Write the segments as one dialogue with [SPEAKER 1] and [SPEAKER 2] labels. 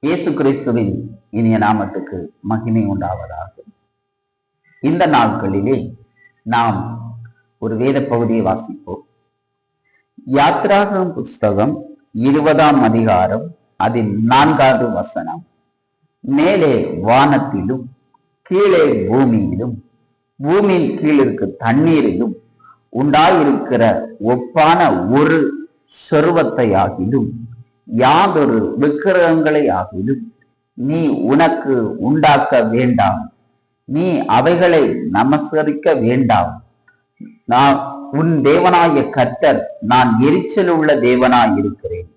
[SPEAKER 1] இயேசு கிறிஸ்துவின் இனிய நாமத்துக்கு மகிமை உண்டாவதாக. இந்த நாட்களிலே நாம் ஒரு வேத பகுதியை வாசிப்போம். யாத்ராகம புஸ்தகம் 20ஆம் அதிகாரம் அதில் 4வது வசனம். மேலே வானத்திலும் கீழே பூமியிலும் பூமியின் கீழிருக்கு தண்ணீரிலும் உண்டாயிருக்கிற ஒப்பான ஒரு சொருவத்தையாகிலும் யாதொரு விக்கிரகங்களை ஆகிலும் நீ உனக்கு உண்டாக்க வேண்டாம், நீ அவைகளை நமஸ்கரிக்க வேண்டாம். நான் உன் தேவனாய கர்த்தர், நான் எரிச்சல் உள்ள தேவனாய் இருக்கிறேன்.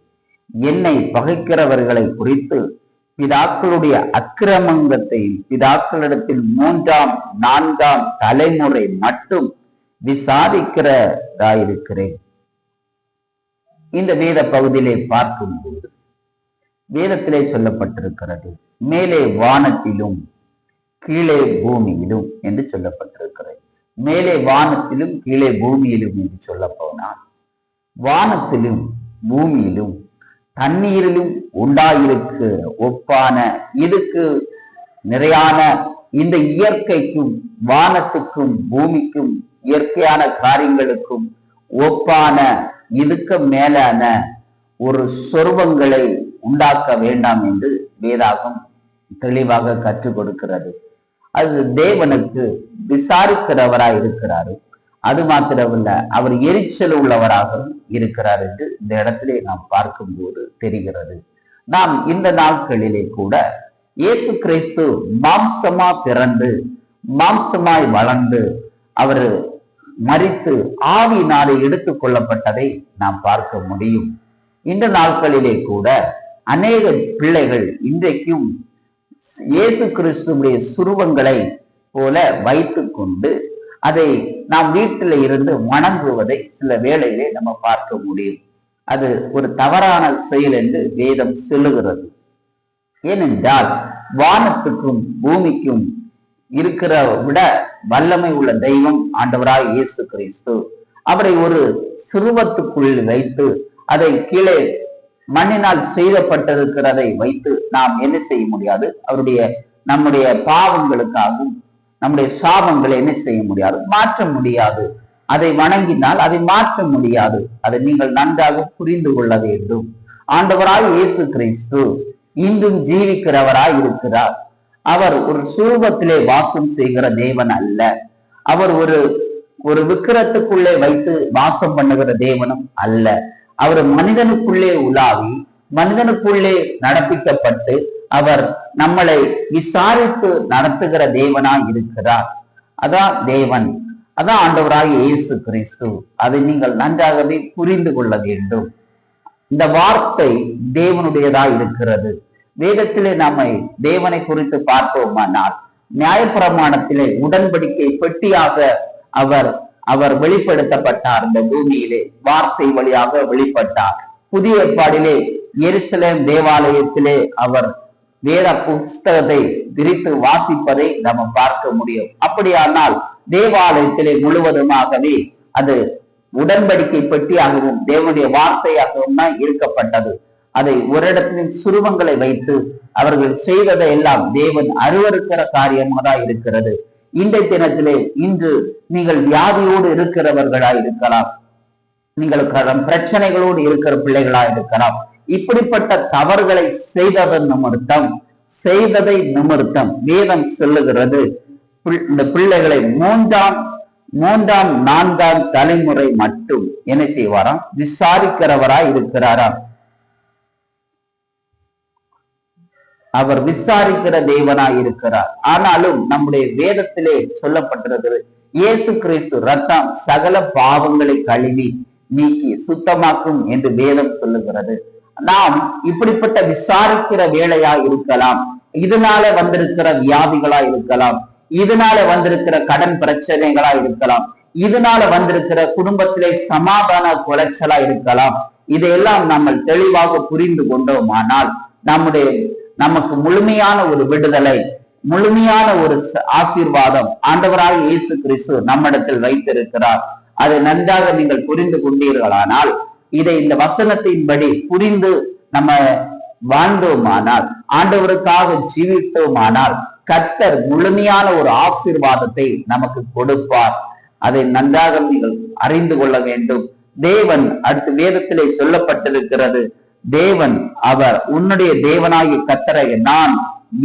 [SPEAKER 1] என்னை பகைக்கிறவர்களை குறித்து பிதாக்களுடைய அக்கிரமங்கத்தை பிதாக்களிடத்தில் 3ஆம் 4ஆம் தலைமுறை மட்டும் விசாரிக்கிறதாயிருக்கிறேன். இந்த வேத பகுதியிலே பார்க்கும்போது வேதத்திலே சொல்லப்பட்டிருக்கிறது, மேலே வானத்திலும் கீழே பூமியிலும் என்று சொல்லப்பட்டிருக்கிறது. மேலே வானத்திலும் கீழே பூமியிலும் என்று சொல்ல போனால், வானத்திலும் பூமியிலும் தண்ணீரிலும் உண்டாயிருக்கிற ஒப்பான இதுக்கு நிறையான இந்த இயற்கைக்கும் வானத்துக்கும் பூமிக்கும் இயற்கையான காரியங்களுக்கும் ஒப்பான இதுக்கு மேலான ஒரு சொருவங்களை உண்டாக்க வேண்டாம் என்று வேதாகம் தெளிவாக கற்றுக் கொடுக்கிறது. அது தேவனுக்கு விசாரிக்கிறவராய் இருக்கிறாரு. அது மாத்திரமல்ல, அவர் எரிச்சல் உள்ளவராகவும் இருக்கிறார் என்று இந்த இடத்திலே நாம் பார்க்கும்போது தெரிகிறது. நாம் இந்த நாட்களிலே கூட இயேசு கிறிஸ்து மாம்சமா பிறந்து மாம்சமாய் வளர்ந்து அவர் மரித்து ஆவியினாலே எடுத்துக் கொள்ளப்பட்டதை நாம் பார்க்க முடியும். இந்த நாட்களிலே கூட அநேக பிள்ளைகள் இன்றைக்கும் இயேசு கிறிஸ்துவுடைய சுருவங்களை போல வைத்து கொண்டு அதை நாம் வீட்டில இருந்து வணங்குவதை சில வேளையிலே நம்ம பார்க்க முடியும். அது ஒரு தவறான செயல் என்று வேதம் சொல்லுகிறது. ஏனென்றால் வானத்துக்கும் பூமிக்கும் இருக்கிற விட வல்லமை உள்ள தெய்வம் ஆண்டவராய் இயேசு கிறிஸ்து. அவரை ஒரு சிறுவத்துக்குள் வைத்து அதை கீழே மண்ணினால் செய்யப்பட்டிருக்கிறதை வைத்து நாம் என்ன செய்ய முடியாது? அவருடைய நம்முடைய பாவங்களுக்காகவும் நம்முடைய சாபங்களை என்ன செய்ய முடியாது? மாற்ற முடியாது. அதை வணங்கினால் அதை மாற்ற முடியாது. அதை நீங்கள் நன்றாக புரிந்து கொள்ள வேண்டும். ஆண்டவராய் இயேசு கிறிஸ்து இன்றும் ஜீவிக்கிறவராய் இருக்கிறார். அவர் ஒரு சுரூபத்திலே வாசம் செய்கிற தேவன் அல்ல. அவர் ஒரு விக்கிரத்துக்குள்ளே வைத்து வாசம் பண்ணுகிற தேவனும் அல்ல. அவர் மனிதனுக்குள்ளே உலாவி மனிதனுக்குள்ளே நடப்பிக்கப்பட்டு அவர் நம்மளை விசாரித்து நடத்துகிற தேவனாய் இருக்கிறார். அதான் தேவன், அதான் ஆண்டவராய் இயேசு கிறிஸ்து. அதை நீங்கள் நன்றாகவே புரிந்து கொள்ள வேண்டும். இந்த வார்த்தை தேவனுடையதாய் இருக்கிறது. வேதத்திலே நம்மை தேவனை குறித்து பார்ப்போமானால், நியாயப்பிரமாணத்திலே உடன்படிக்கை பெட்டியாக அவர் வெளிப்படுத்தப்பட்டார். இந்த பூமியிலே வார்த்தை வழியாக வெளிப்பட்டார். புதிய ஏற்பாடிலே எருசலேம் தேவாலயத்திலே அவர் வேத புஸ்தகத்தை விரித்து வாசிப்பதை நம்ம பார்க்க முடியும். அப்படியானால் தேவாலயத்திலே முழுவதுமாகவே அது உடன்படிக்கை பெட்டியாகவும் தேவனுடைய வார்த்தையாகவும் தான் இருக்கப்பட்டது. அதை ஒரு இடத்திலும் சுருவங்களை வைத்து அவர்கள் செய்வதை எல்லாம் தேவன் அருவருக்கிற காரியமாக தான் இருக்கிறது. இந்த தினத்திலே இன்று நீங்கள் வியாதியோடு இருக்கிறவர்களாய் இருக்கலாம், நீங்கள் பிரச்சனைகளோடு இருக்கிற பிள்ளைகளாய் இருக்கலாம். இப்படிப்பட்ட தவறுகளை செய்ததை நிமித்தம் வேதம் சொல்லுகிறது, இந்த பிள்ளைகளை 3ஆம் 4ஆம் தலைமுறை மட்டும் என்ன செய்வாராம்? விசாரிக்கிறவராய் இருக்கிறாராம். அவர் விசாரிக்கிற தேவனாய் இருக்கிறார். ஆனாலும் நம்முடைய வேதத்திலே சொல்லப்பட்டிருக்கிறது, இயேசு கிறிஸ்து ரத்தம் சகல பாவங்களை கழுவி நீக்கி சுத்தமாக்கும் என்று வேதம் சொல்லுகிறது. நாம் இப்படிப்பட்ட விசாரிக்கிற வேலையா இருக்கலாம், இதனால வந்திருக்கிற வியாதிகளா இருக்கலாம், இதனால வந்திருக்கிற கடன் பிரச்சனைகளா இருக்கலாம், இதனால வந்திருக்கிற குடும்பத்திலே சமாதான குலைச்சலா இருக்கலாம். இதையெல்லாம் நம்ம தெளிவாக புரிந்து கொண்டோமானால் நமக்கு முழுமையான ஒரு விடுதலை, முழுமையான ஒரு ஆசீர்வாதம் ஆண்டவராய் இயேசு கிறிஸ்து நம்மிடத்தில் வைத்திருக்கிறார். அதை நன்றாக நீங்கள் புரிந்து கொண்டீர்களானால், இதை இந்த வசனத்தின்படி புரிந்து நம்ம வாழ்ந்தோமானால், ஆண்டவருக்காக ஜீவித்தோமானால் கர்த்தர் முழுமையான ஒரு ஆசீர்வாதத்தை நமக்கு கொடுப்பார். அதை நன்றாக நீங்கள் அறிந்து கொள்ள வேண்டும். தேவன் அடுத்து வேதத்திலே சொல்லப்பட்டிருக்கிறது, தேவன் அவர் உன்னுடைய தேவனாகிய கர்த்தரை நான்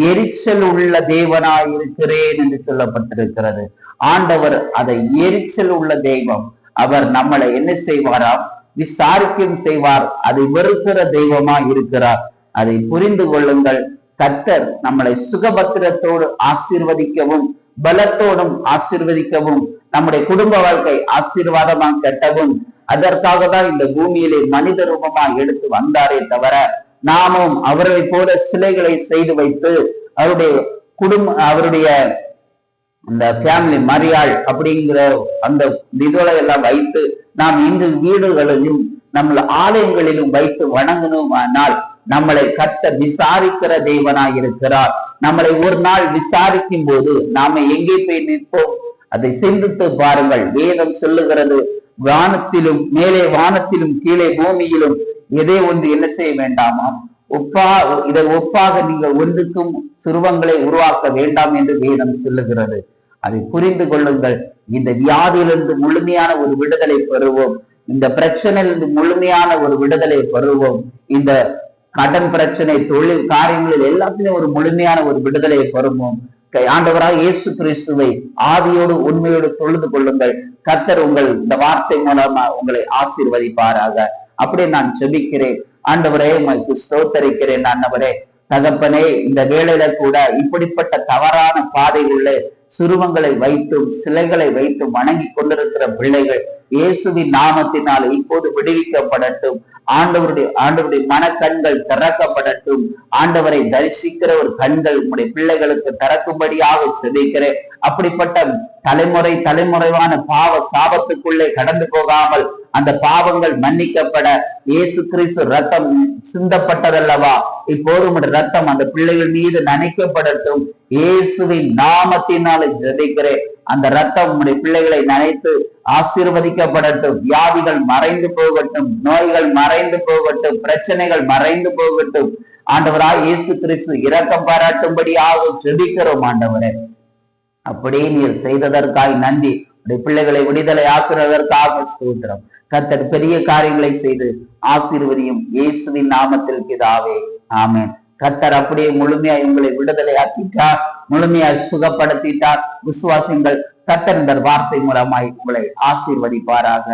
[SPEAKER 1] எரிச்சல் உள்ள தேவனாய் இருக்கிறேன் என்று சொல்லப்பட்டிருக்கிறது. ஆண்டவர் அதை எரிச்சல் உள்ள தெய்வம். அவர் நம்மளை என்ன செய்வாராம்? விசாரிக்கும் செய்வார். அதை வெறுக்கிற தெய்வமா இருக்கிறார். அதை புரிந்து கொள்ளுங்கள். கர்த்தர் நம்மளை சுகபத்திரத்தோடு ஆசீர்வதிக்கவும் பலத்தோடும் ஆசீர்வதிக்கவும் நம்முடைய குடும்ப வாழ்க்கை ஆசீர்வாதமாக கட்டவும் அதற்காக தான் இந்த பூமியிலே மனித ரூபமா எடுத்து வந்தாரே தவிர, நாமும் அவரை போல சிலைகளை செய்து வைத்து அவருடைய அந்த ஃபேமிலி மரியாள் அப்படிங்கிற அந்த இதோட எல்லாம் வைத்து நாம் இங்கு வீடுகளிலும் நம்ம ஆலயங்களிலும் வைத்து வணங்கணுமானால் நம்மளை கர்த்தர் விசாரிக்கிற தேவனாய் இருக்கிறார். நம்மளை ஒரு நாள் விசாரிக்கும் போது நாம எங்கே போய் நிற்போம்? அதை சிந்தித்து பாருங்கள். வேதம் சொல்லுகிறது, வானத்திலும் மேலே வானத்திலும் கீழே பூமியிலும் எதே ஒன்று என்ன செய்ய வேண்டாமா? இதை ஒப்பாக நீங்கள் ஒன்றுக்கும் சுருவங்களை உருவாக்க வேண்டாம் என்று வேதம் சொல்லுகிறது. அதை புரிந்து கொள்ளுங்கள். இந்த வியாதியிலிருந்து முழுமையான ஒரு விடுதலை பெறுவோம். இந்த பிரச்சனையிலிருந்து முழுமையான ஒரு விடுதலை பெறுவோம். இந்த கடன் பிரச்சனை, தொழில் காரியங்களில் எல்லாத்திலும் ஒரு முழுமையான ஒரு விடுதலை பெறுவோம். ஆண்டவராக இயேசு கிறிஸ்துவை ஆவியோடு உண்மையோடு தொழுது கொள்ளுங்கள். கர்த்தர் உங்கள் இந்த வார்த்தை மூலமா உங்களை ஆசீர்வதிப்பாராக. அப்படி நான் ஜெபிக்கிறேன். ஆண்டவரே, உங்களுக்கு ஸ்தோத்தரிக்கிறேன். ஆண்டவரே, தகப்பனே, இந்த வேளையில கூட இப்படிப்பட்ட தவறான பாதைகளிலே சுருவங்களை வைத்தும் சிலைகளை வைத்தும் வணங்கி கொண்டிருக்கிற பிள்ளைகள் இயேசுவின் நாமத்தினால் இப்போது விடுவிக்கப்படட்டும். ஆண்டவருடைய மனக்கண்கள் திறக்கப்படட்டும். ஆண்டவரை தரிசிக்கிற ஒரு கண்கள் உங்களுடைய பிள்ளைகளுக்கு திறக்கும்படியாக செபிக்கிறேன். அப்படிப்பட்ட தலைமுறைவான பாவ சாபத்துக்குள்ளே கடந்து போகாமல் அந்த பாவங்கள் மன்னிக்கப்பட இயேசு கிறிஸ்து ரத்தம் சிந்தப்பட்டதல்லவா, இப்போது உங்களுடைய ரத்தம் அந்த பிள்ளைகள் மீது நனைக்கப்படட்டும். இயேசுவின் நாமத்தினால ஜெபிக்கிறேன். அந்த ரத்தம் உங்களுடைய பிள்ளைகளை நனைத்து ஆசீர்வதிக்கப்படட்டும். வியாதிகள் மறைந்து போகட்டும், நோய்கள் மறைந்து போகட்டும், பிரச்சனைகள் மறைந்து போகட்டும். ஆண்டவராய் இயேசு கிறிஸ்து இரக்கம் பாராட்டும்படியாக ஜெபிக்கிறோம். ஆண்டவரே, அப்படியே நீர் செய்ததற்காய் நன்றி. பிள்ளைகளை விடுதலை ஆக்குறதற்காக ஸ்தோத்திரம். கர்த்தர் பெரிய காரியங்களை செய்து ஆசீர்வதியும் இயேசுவின் நாமத்தில் பிதாவே, ஆமென். கர்த்தர் அப்படியே முழுமையாய் உங்களை விடுதலை ஆக்கிட்டார், முழுமையாய் சுகப்படுத்திட்டார். விசுவாசிங்கள். கர்த்தர் இந்த வார்த்தை மூலமாய் உங்களை ஆசீர்வதிப்பாராக.